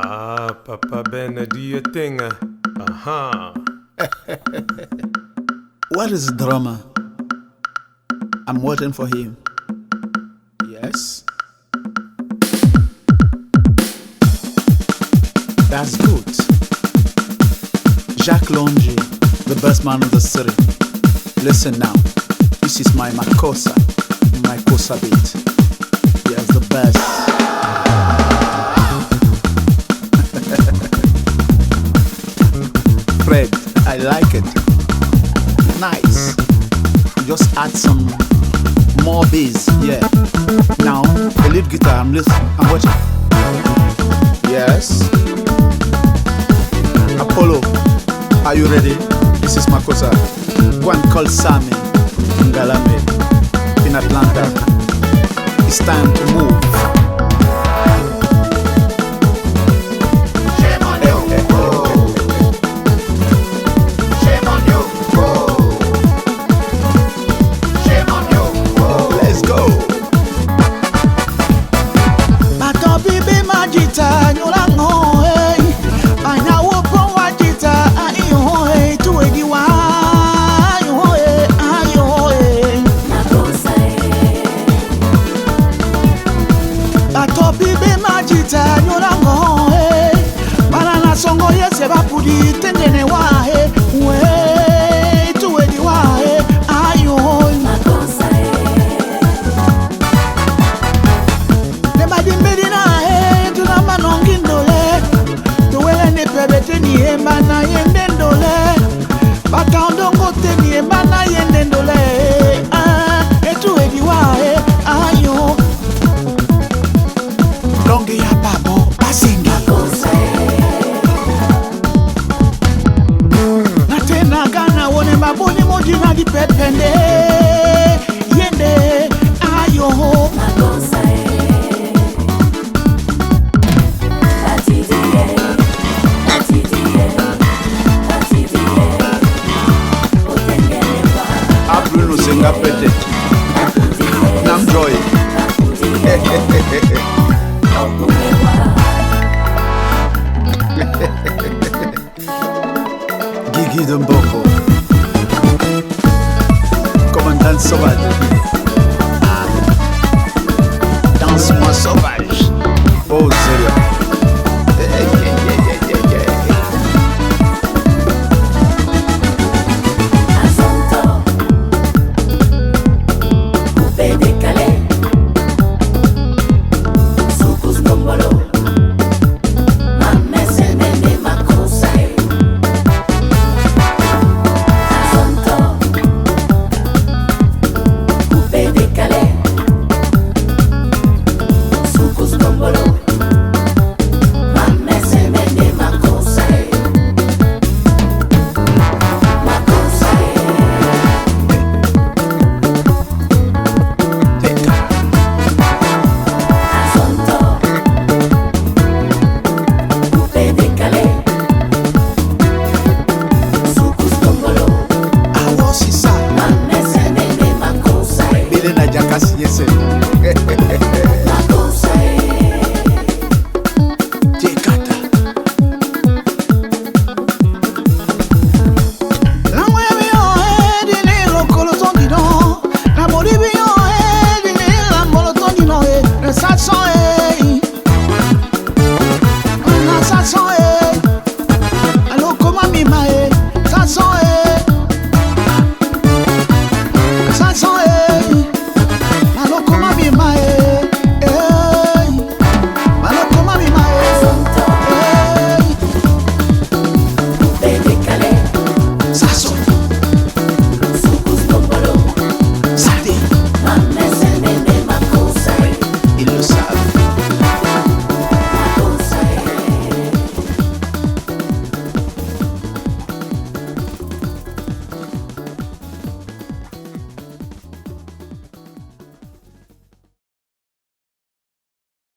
Papa Ben, do your thing. What is drama? I'm waiting for him. Yes? That's good. Jacques Longy, the best man in the city. Listen now. This is my Makossa beat. Yes, the best. Fred, I like it. Nice. Just add some more bass, yeah. Now, the lead guitar, I'm watching. Yes. Apollo, are you ready? This is Makossa. Go and call Sammy Ngalame in Atlanta. It's time to move. Songo yese bapudi tengene wahe we tuweni wahe ayo Makossa nebadi medina he tuna manongi ndole tuwele ne pebete ni emba na yende ndole bataondongo te ni emba na yende ndole etuweni wahe ayo longi ya babo basingi Maboni mojina di pepende yende ayo Makossa Bruno Senga pete Nam Joy Gigi Domboko Commandant sauvage. Danse-moi sauvage. Oh, sérieux.